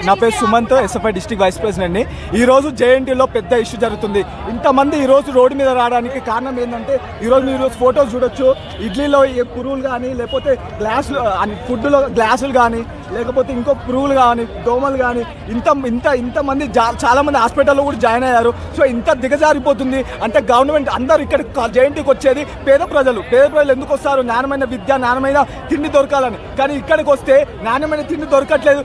నా పేరు Sumanth, SFI district wise ప్రెసిడెంట్ని. ఈరోజు జేఎన్టీలో పెద్ద ఇష్యూ జరుగుతుంది. ఇంతమంది ఈరోజు రోడ్డు మీద రావడానికి కారణం ఏంటంటే ఈరోజు ఫోటోస్ చూడొచ్చు. ఇడ్లీలో పురుగులు కానీ, లేకపోతే గ్లాసులు ఫుడ్లో గ్లాసులు కానీ, లేకపోతే ఇంకో పురుగులు కానీ, దోమలు కానీ, ఇంతమంది చాలామంది హాస్పిటల్లో కూడా జాయిన్ అయ్యారు. సో ఇంత దిగజారిపోతుంది అంటే గవర్నమెంట్ అందరూ ఇక్కడ జేఎన్టీకి వచ్చేది పేద ప్రజలు ఎందుకు వస్తారు? నాణ్యమైన విద్య, నాణ్యమైన తిండి దొరకాలని. కానీ ఇక్కడికి వస్తే నాణ్యమైన తిండి దొరకట్లేదు.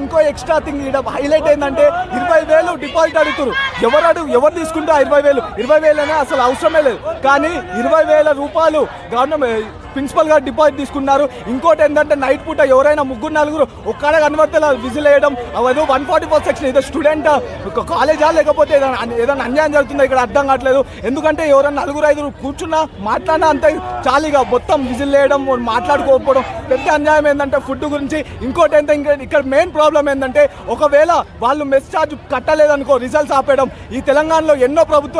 ఇంకో ఎక్స్ట్రా థింగ్ ఇక్కడ హైలైట్ ఏంటంటే 20,000 డిపాజిట్ అడుగుతారు. ఎవరు తీసుకుంటే 20,000 అనే అసలు అవసరమే లేదు. కానీ 20,000 రూపాయలు గవర్నమెంట్ ప్రిన్సిపల్ గారు డిపాజిట్ తీసుకున్నారు. ఇంకోటి ఏంటంటే నైట్ పూట ఎవరైనా 3-4 ఒక్కడ కనబడితే విజిల్ వేయడం. అదో 144 సెక్షన్. ఏదో స్టూడెంట్ కాలేజా లేకపోతే ఏదైనా అన్యాయం జరుగుతుందో ఇక్కడ అర్థం కావట్లేదు. ఎందుకంటే ఎవరైనా 4-5 కూర్చున్నా మాట్లాడినా అంతే చాలీగా మొత్తం విజిల్ వేయడం, మాట్లాడుకోకపోవడం పెద్ద అన్యాయం. ఏంటంటే ఫుడ్ గురించి ఇంకోటి ఏంటంటే ఇక్కడ మెయిన్ ప్రాబ్లం ఏంటంటే ఒకవేళ వాళ్ళు మెస్ ఛార్జ్ కట్టలేదనుకో రిజల్ట్స్ ఆపేయడం. ఈ తెలంగాణలో ఎన్నో ప్రభుత్వ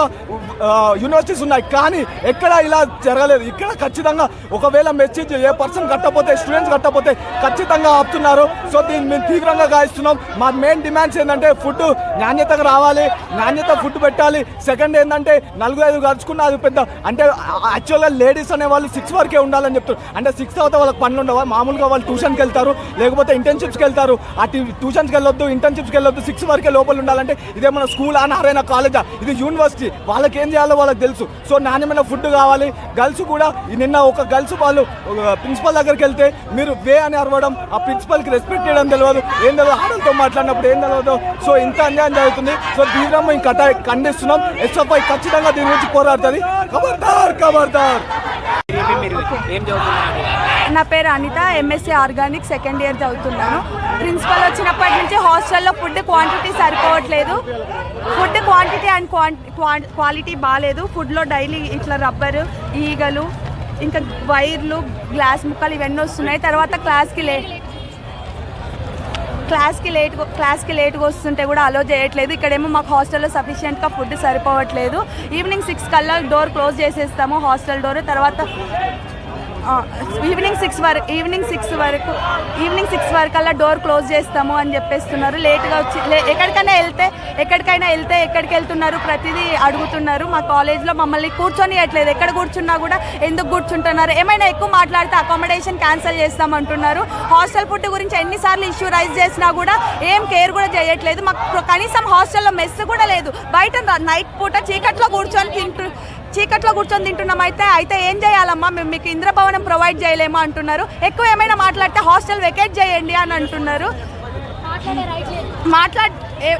యూనివర్సిటీస్ ఉన్నాయి, కానీ ఎక్కడ ఇలా జరగలేదు. ఇక్కడ ఖచ్చితంగా ఒకవేళ మెసేజ్ ఏ పర్సన్ కట్టకపోతే, స్టూడెంట్స్ కట్టకపోతే ఖచ్చితంగా ఆపుతున్నారు. సో దీన్ని మేము తీవ్రంగా గాయిస్తున్నాం. మా మెయిన్ డిమాండ్స్ ఏంటంటే ఫుడ్ నాణ్యతగా రావాలి, నాణ్యత ఫుడ్ పెట్టాలి. సెకండ్ ఏంటంటే 4-5 గడుచుకున్న అది పెద్ద అంటే యాక్చువల్గా లేడీస్ అనే వాళ్ళు 6 వరకే ఉండాలని చెప్తారు. అంటే 6 తర్వాత వాళ్ళకి పనులు ఉండవా? మామూలుగా వాళ్ళు ట్యూషన్కి వెళ్తారు, లేకపోతే ఇంటర్న్షిప్స్కి వెళ్తారు. ఆ ట్యూషన్స్కి వెళ్ళొద్దు, ఇంటర్న్షిప్స్కి వెళ్ళొద్దు. 6 వరకే లోపల ఉండాలంటే ఇదేమన్నా స్కూల్ నారాయణ కాలేజా? ఇది యూనివర్సిటీ. వాళ్ళకి ఏం చేయాలో వాళ్ళకి తెలుసు. సో నాణ్యమైన ఫుడ్ కావాలి. గర్ల్స్ కూడా నిన్న ఒక గర్ల్స్ వాళ్ళు ప్రిన్సిపల్ దగ్గరికి వెళ్తే మీరు వే అని అరవడం, ఆ ప్రిన్సిపల్కి రెస్పెక్ట్ చేయడం తెలియదు. ఏం తెలియదు, ఆడలతో మాట్లాడినప్పుడు ఏం తెలియదు. సో ఇంత అన్యాయం జరుగుతుంది. సో తీవ్రంగా ఇంకా ఖండిస్తున్నాం. ఎస్ఎఫ్ఐ ఖచ్చితంగా దీని గురించి పోరాడుతుంది. ఖబర్దార్. నా పేరు Anitha, MSc organic second year చదువుతున్నాను. ప్రిన్సిపల్ వచ్చినప్పటి నుంచి హాస్టల్లో ఫుడ్ క్వాంటిటీ సరిపోవట్లేదు. ఫుడ్ క్వాంటిటీ అండ్ క్వాలిటీ బాగాలేదు. ఫుడ్లో డైలీ ఇట్లా రబ్బరు, ఈగలు, ఇంకా వైర్లు, గ్లాస్ ముక్కలు ఇవన్నీ వస్తున్నాయి. తర్వాత క్లాస్కి లేట్గా వస్తుంటే కూడా అలో చేయట్లేదు. ఇక్కడేమో మాకు హాస్టల్లో సఫిషియెంట్గా ఫుడ్ సరిపోవట్లేదు. ఈవినింగ్ 6 కల్లా డోర్ క్లోజ్ చేసేస్తాము, హాస్టల్ డోర్. తర్వాత ఈవినింగ్ 6 వరకు అలా డోర్ క్లోజ్ చేస్తాము అని చెప్పేస్తున్నారు. లేట్గా వచ్చి ఎక్కడికైనా వెళ్తే ఎక్కడికి వెళ్తున్నారు ప్రతిదీ అడుగుతున్నారు. మా కాలేజ్లో మమ్మల్ని కూర్చొనియట్లేదు. ఎక్కడ కూర్చున్నా కూడా ఎందుకు కూర్చుంటున్నారు, ఏమైనా ఎక్కువ మాట్లాడితే అకామిడేషన్ క్యాన్సిల్ చేస్తామంటున్నారు. హాస్టల్ ఫుడ్ గురించి ఎన్నిసార్లు ఇష్యూ రైజ్ చేసినా కూడా ఏం కేర్ కూడా చేయట్లేదు. మాకు కనీసం హాస్టల్లో మెస్ కూడా లేదు. బయట నైట్ పూట చీకట్లో కూర్చొని తింటున్నాం. అయితే ఏం చేయాలమ్మా, మేము మీకు ఇంద్రభవనం ప్రొవైడ్ చేయలేమా అంటున్నారు. ఎక్కువ ఏమైనా మాట్లాడితే హాస్టల్ వెకేట్ చేయండి అని అంటున్నారు.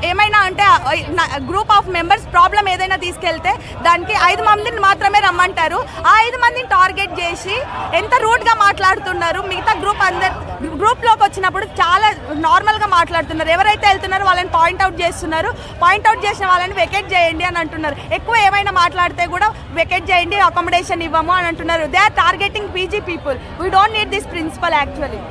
ఏమైనా అంటే గ్రూప్ ఆఫ్ మెంబర్స్ ప్రాబ్లం ఏదైనా తీసుకెళ్తే దానికి 5 మందిని మాత్రమే రమ్మంటారు. ఆ 5 మందిని టార్గెట్ చేసి ఎంత రూడ్గా మాట్లాడుతున్నారు. మిగతా గ్రూప్లోకి వచ్చినప్పుడు చాలా నార్మల్గా మాట్లాడుతున్నారు. ఎవరైతే వెళ్తున్నారో వాళ్ళని పాయింట్అవుట్ చేస్తున్నారు. పాయింట్అవుట్ చేసిన వాళ్ళని వెకేట్ చేయండి అని అంటున్నారు. ఎక్కువ ఏమైనా మాట్లాడితే కూడా వెకేట్ చేయండి, అకామిడేషన్ ఇవ్వము అని అంటున్నారు. They are targeting PG people. We don't need this principal actually.